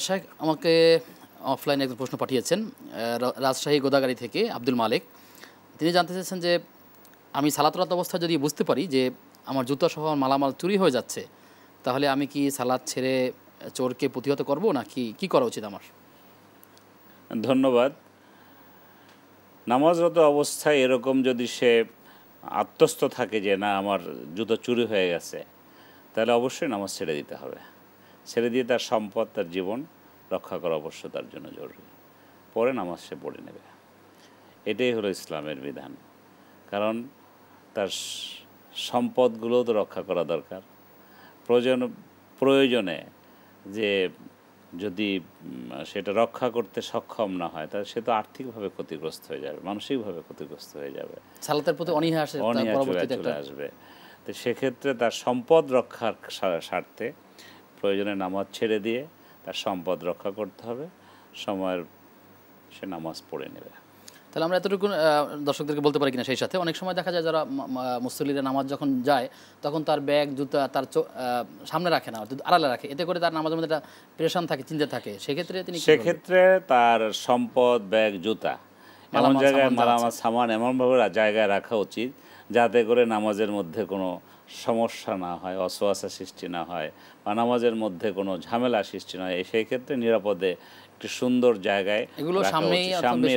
শাইখ আমাকে অফলাইনে একজন প্রশ্ন পাঠিয়েছেন রাজশাহী গোদাগাড়ি থেকে আব্দুল মালিক। তিনি জানতে চাইছেন যে আমি সালাতরত অবস্থায় যদি বুঝতে পারি যে আমার জুতাসহ মালামাল চুরি হয়ে যাচ্ছে, তাহলে আমি কি সালাত ছেড়ে চোরকে প্রতিহত করব নাকি কি করা উচিত আমার? ধন্যবাদ। নামাজরত অবস্থায় এরকম যদি সে আত্মস্থ থাকে যে না আমার জুতো চুরি হয়ে গেছে, তাহলে অবশ্যই নামাজ ছেড়ে দিতে হবে। ছেড়ে দিয়ে তার সম্পদ, তার জীবন রক্ষা করা অবশ্য তার জন্য জরুরি। পরে নামাজ সে পড়ে নেবে। এটাই হলো ইসলামের বিধান। কারণ তার সম্পদগুলোও তো রক্ষা করা দরকার। প্রয়োজনে যে যদি সেটা রক্ষা করতে সক্ষম না হয়, তাহলে সে তো আর্থিকভাবে ক্ষতিগ্রস্ত হয়ে যাবে, মানসিকভাবে ক্ষতিগ্রস্ত হয়ে যাবে, সালাতের প্রতি অনীহা চলে আসবে। তো সেক্ষেত্রে তার সম্পদ রক্ষার স্বার্থে প্রয়োজনে নামাজ ছেড়ে দিয়ে তার সম্পদ রক্ষা করতে হবে, সময়ের সে নামাজ পড়ে নেবে। তাহলে আমরা এতটুকু দর্শকদেরকে বলতে পারি কিনা, সেই সাথে অনেক সময় দেখা যায় যারা মুসল্লিরা নামাজ যখন যায় তখন তার ব্যাগ জুতা তার সামনে রাখে না, আড়ালে রাখে, এতে করে তার নামাজের মধ্যে একটা প্রেশান থাকে, চিন্তা থাকে। সেক্ষেত্রে তার সম্পদ, ব্যাগ, জুতা এমন জায়গায় মালামাল সামান এমনভাবে জায়গায় রাখা উচিত যাতে করে নামাজের মধ্যে কোনো সমস্যা না হয়, অসুয়াশা সৃষ্টি না হয়, বা নামাজের মধ্যে কোনো ঝামেলা সৃষ্টি না হয়। সেই ক্ষেত্রে নিরাপদে একটি সুন্দর জায়গায় সামনেই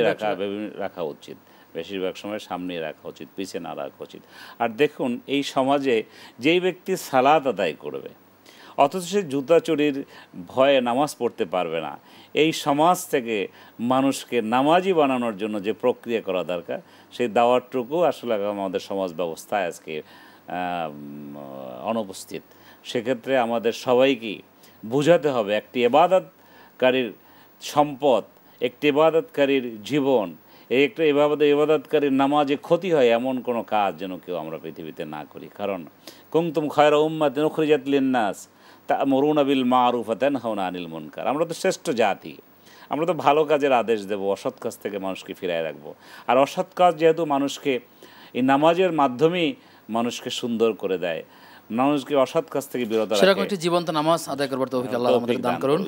রাখা উচিত। বেশিরভাগ সময় সামনেই রাখা উচিত, পিছিয়ে না রাখা উচিত। আর দেখুন, এই সমাজে যেই ব্যক্তি সালাত আদায় করবে অথচ সে জুতা চুরির ভয়ে নামাজ পড়তে পারবে না, এই সমাজ থেকে মানুষকে নামাজি বানানোর জন্য যে প্রক্রিয়া করা দরকার, সেই দাওয়াতটুকু আসলে আমাদের সমাজ ব্যবস্থায় আজকে অনুপস্থিত। সেক্ষেত্রে আমাদের সবাইকেই বুঝাতে হবে একটি ইবাদতকারীর সম্পদ, একটি ইবাদতকারীর জীবন, এই একটা ইবাদতকারীর নামাজে ক্ষতি হয় এমন কোনো কাজ যেন কেউ আমরা পৃথিবীতে না করি। কারণ কুনতুম খায়রা উম্মাতিন উখরিজাত লিন-নাস তা'মুরুনা বিল মা'রুফ ওয়া তানহাউনা আনিল মুনকার। আমরা তো শ্রেষ্ঠ জাতি, আমরা তো ভালো কাজের আদেশ দেব, অসৎ কাজ থেকে মানুষকে ফিরায় রাখবো। আর অসৎ কাজ যেহেতু মানুষকে এই নামাজের মাধ্যমেই মানুষকে সুন্দর করে দেয়, মানুষকে অসৎ কাজ থেকে বিরত রাখে, সেরকম একটি জীবন্ত নামাজ আদায় করবার তৌফিক আল্লাহ আমাদের দান করুন।